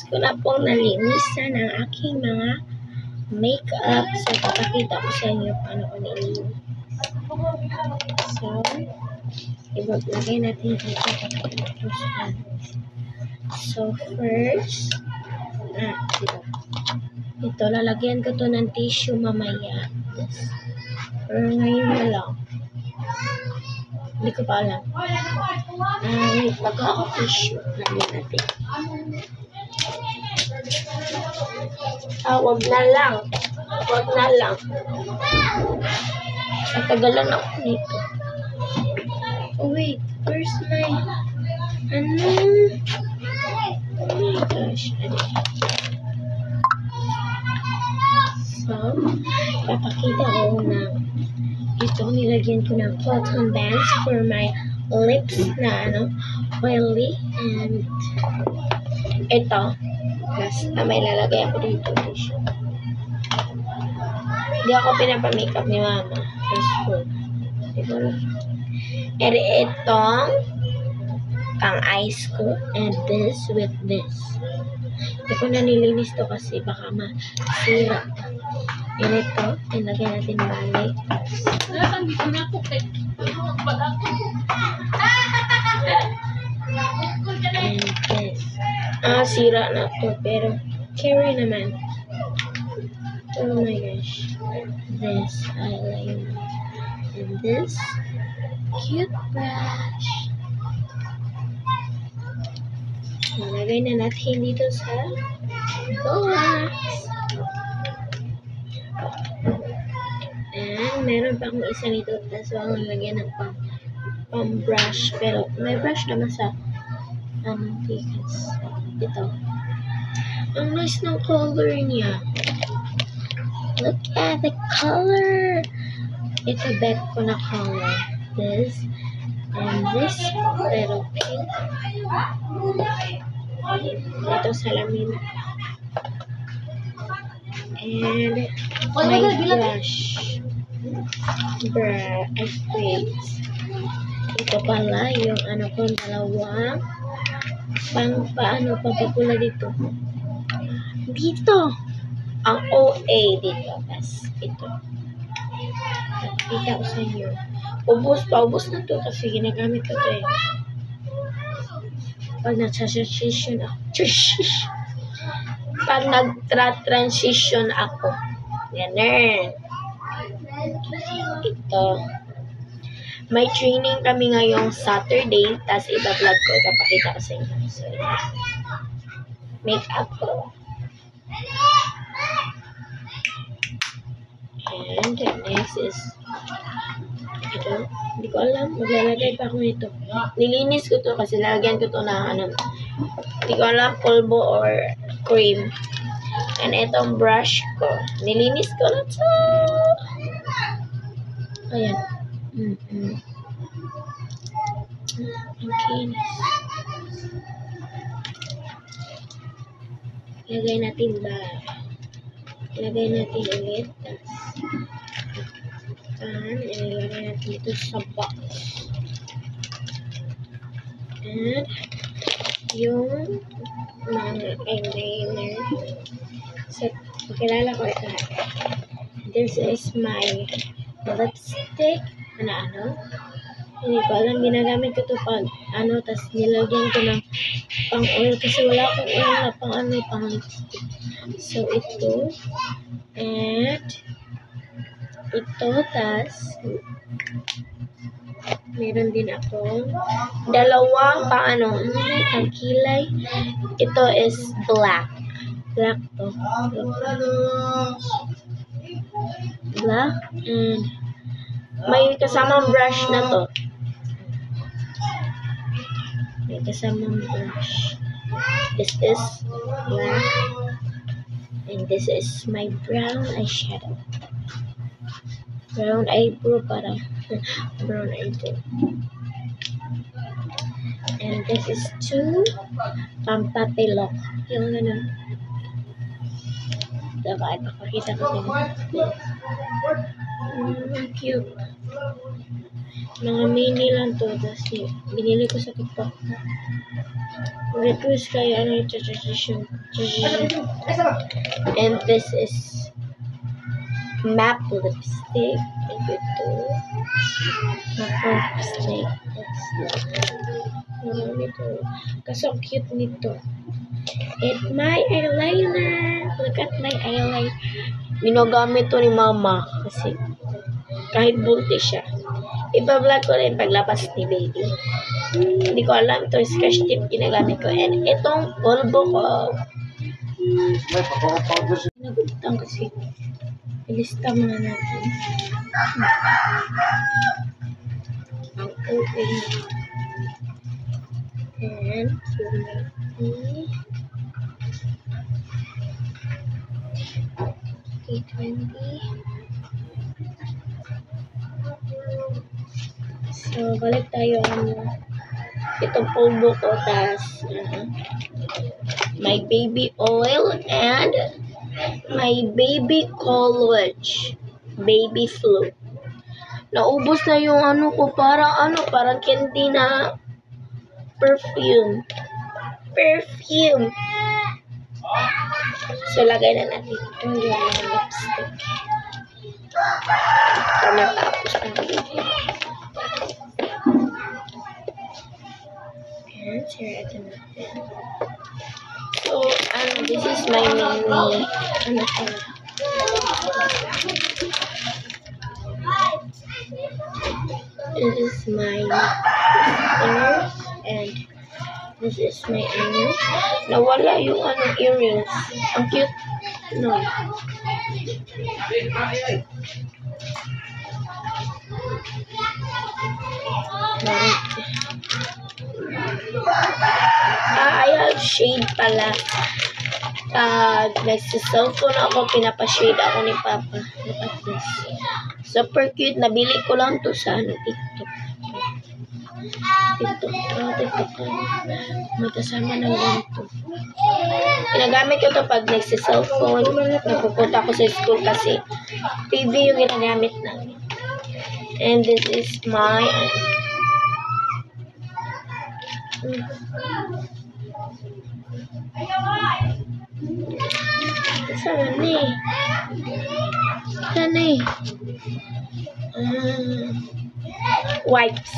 Ko na pong nalinisan ang aking mga makeup. So, papakita ko sa inyo paano ko nilinis. So, ibablagay natin dito ito sa So, first, ito, lalagyan ko to ng tissue mamaya. Pero ngayon na lang. Hindi ko pa alam. Wait, bago ako tissue. Lagyan natin. Wag na lang. Wag na lang. Natagalan ako nito. Oh wait, where's my... Ano? Oh my gosh. So, papakita ko na ito, nilagyan ko ng cotton bands for my lips na oily. And ito, basta may lalagay ako dito. Hindi ako pinapamakeup ni mama. Ito lang. And itong pang eyes ko. And this with this. Hindi ko na nilinis to kasi baka masira. And ito, ilagay natin balik. And this. Sira na to. Pero, carry naman. Oh my gosh. This eyeliner. And this cute brush. Nalagay na natin dito sa box. And meron pa akong isa nito. Tapos ako nalagyan ng pang brush. Pero may brush naman sa tikas. Ito. Ang nice ng color niya. Look at the color. Ito back ko na color. This. And this little pink. Ito salamin. And my brush. Wait. Ito pala yung kong dalawang pampapula dito. Dito. Ang OA dito. Tapos ito. Nakikita ko sa inyo. Paubos na to kasi ginagamit ko to eh. Pag nag-transition ako. Pag nag-transition ako. Ganun. Ito. May training kami ngayong Saturday. Tapos iba-vlog ko. Ipapakita ko sa inyo. So, make-up ko. And next is ito. Hindi ko alam. Maglalagay pa ako nito. Nilinis ko to kasi lalagyan ko to na hindi ko alam, polvo or cream. And itong brush ko. Nilinis ko na to. Ayan. Okay. Lagay natin ba? Lagay natin ulit. Ilagay natin ito sa box. And yung mga eyeliner. So, kilala ko ito. This is my lipstick. Hindi ko alam, ginagamit ko ito pag tas nilagyan ko ng pang oil kasi wala akong oil na pang lipstick. So, ito. And ito, tas meron din akong dalawang ang kilay. Ito is black. Black to. Black. And may kasamang brush na to. May kasamang brush. This is black. And this is my brown eyeshadow. Brown eyebrow para brown eyebrow. And this is two pampapilok. Yung ganun. Diba? Ipapakita ko din. Cute. Mga mini lang to. Tapos binili ko sa TikTok. Request kayo ano yung tradition. And this is MAC lipstick. And ito. MAC lipstick. Kasi ang cute nito. It's my eyeliner. Look at my eyeliner. Ginagamit to ni mama. Kasi kahit bulti siya. Ipa-vlog ko rin paglabas ni baby. Hindi ko alam. Ito scratch tip ginagamit ko. And itong polvo ko. Nagutang kasi. Ilista muna natin. Ang open. And T20. So, balik tayo itong polvo ko, tas my baby oil and my baby college baby flu. Naubos na yung ano ko, parang candy na perfume. So, lagay na natin itong yung lipstick. Para matapos ang video. And, siratan natin. So, this is my mini, this is my ears, and this is my earrings. Nawala yung earrings. Ang cute. No. I have shade pala. Nagsi-cellphone ako, pinapa-shade ako ni Papa. Look at this. Super cute. Nabili ko lang to sa TikTok. TikTok. May kasama ng ganito. Ginagamit ko to pag nagsi-cellphone. Napupunta ako sa school kasi TV yung ginagamit namin. And this is my wipes.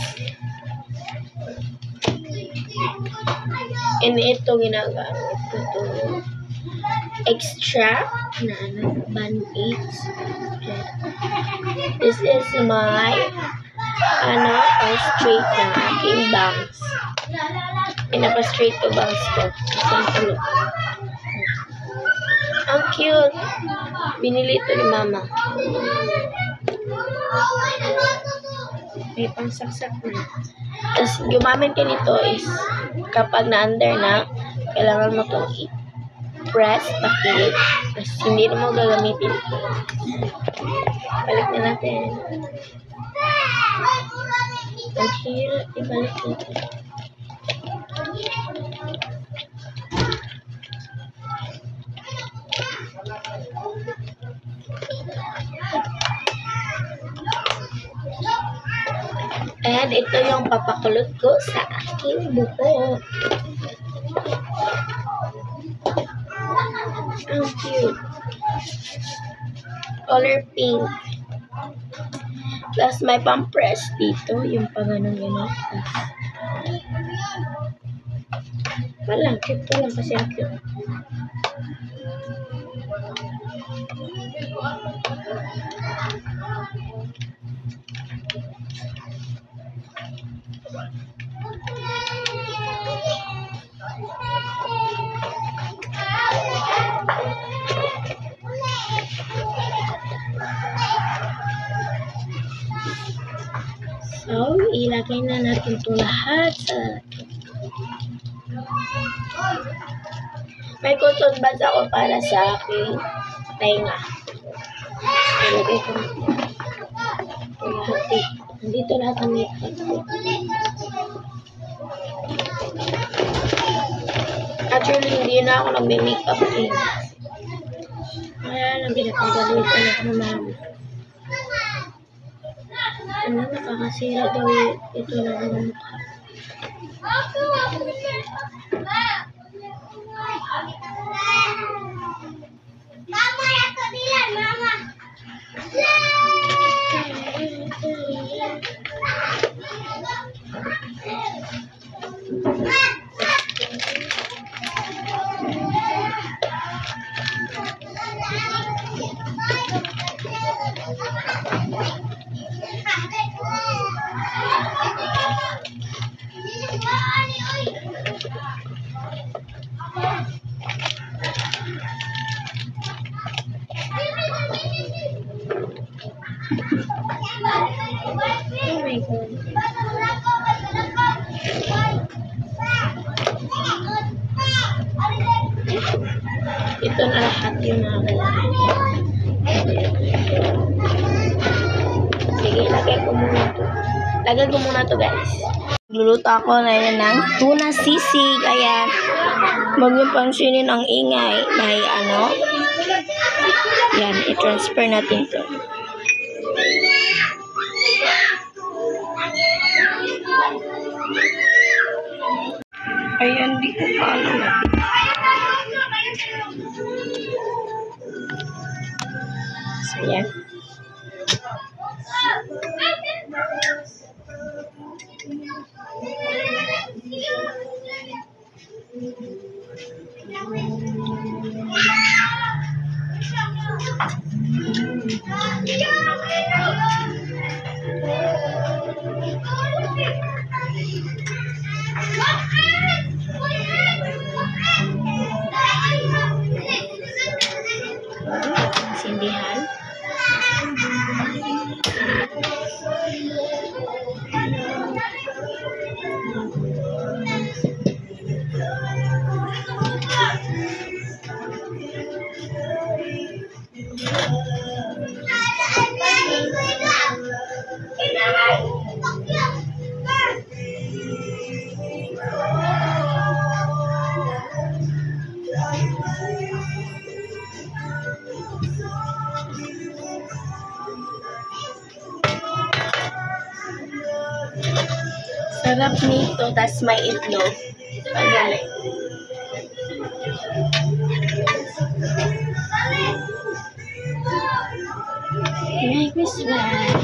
And ito ginagamit ko to extra na band-aids. This is my straight na aking bangs. Pinapa-straight ko bangs ko. Ang cute. Binili ito ni mama. May pangsaksak na. Tapos, gumamit ka nito is kapag na-under na, kailangan mo itong i-press, pakilit. Tapos, hindi na mo gagamitin ito. Balik na natin. Ang hirap, ibalik natin. And ito yung papakulot ko sa aking buhok. Ang cute. Color pink. Plus may pang-press dito. Yung pang-ganong-ganon. Walang cute ko lang kasi ang cute. So, ilagay na natin ito lahat sa lalaki. May cotton buds ako para sa aking tainga. Ilagay ko na. Nandito lahat ang makeup ko. Actually, hindi na ako nagme-makeup eh. Kaya lang pinapagalitan ako ng mama. ano, nakakasira daw ito ng mukha. Oh my God. Ito na lahat yung mga kailangan. Sige, lagay ko muna to. Lagay ko muna to, guys. Luluto ako na yun ng tuna sisig. Ayan. Huwag niyo pansinin ang ingay. May ano. Yan, i-transfer natin to. Ayan, di ko paano natin. So, yan. Sindihan. Sarap nito, tas may itlog. Pagaling. Make me sweat.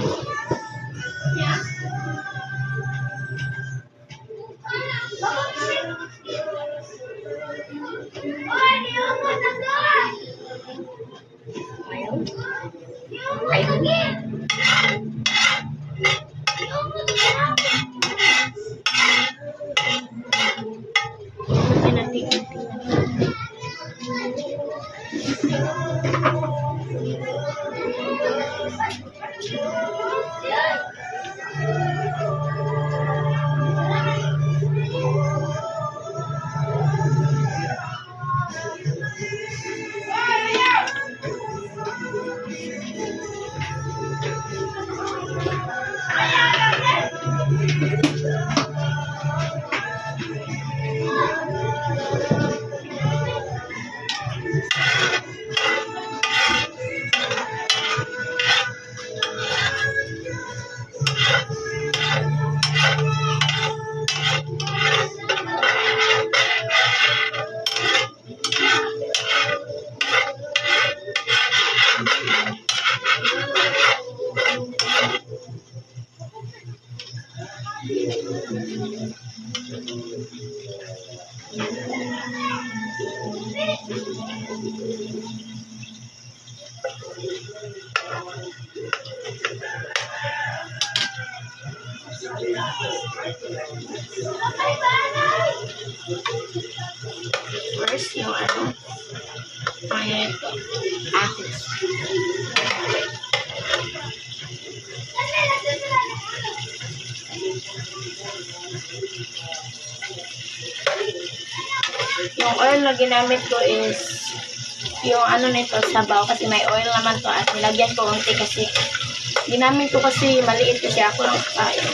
First, yung ano, ay ito, atis. Yung oil na ginamit ko is yung ano nito, sabaw, kasi may oil naman to at nilagyan ko unti kasi ginamit ko kasi maliit kasi ako lang kaya.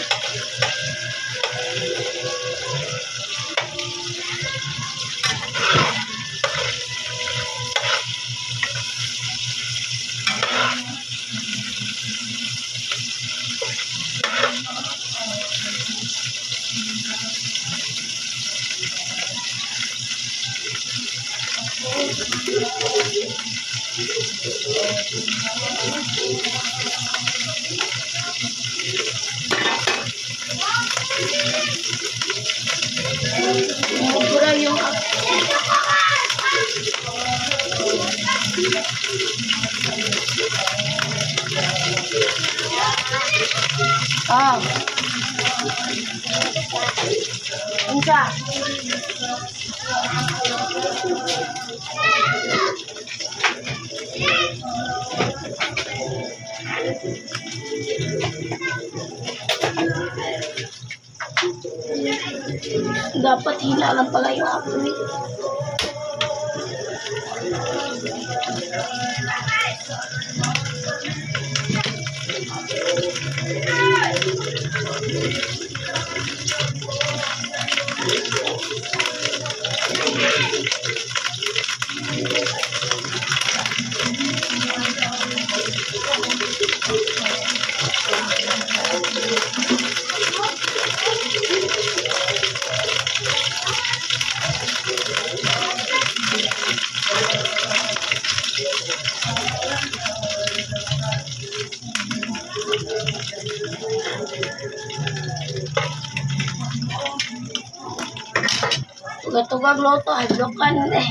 Mura yung Unsa? Dapat hila lang pala yung apple. Tugag-tugag loto, adlokan eh.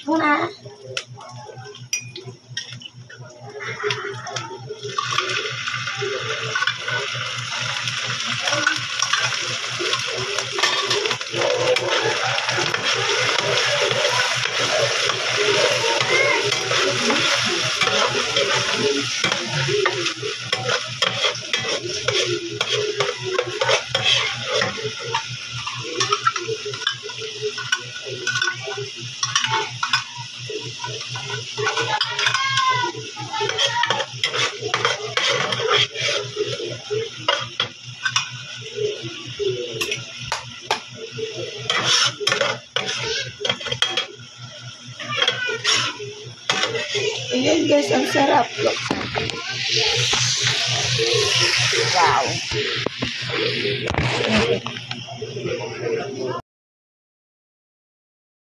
Muna. Ayan guys, ang sarap. Wow.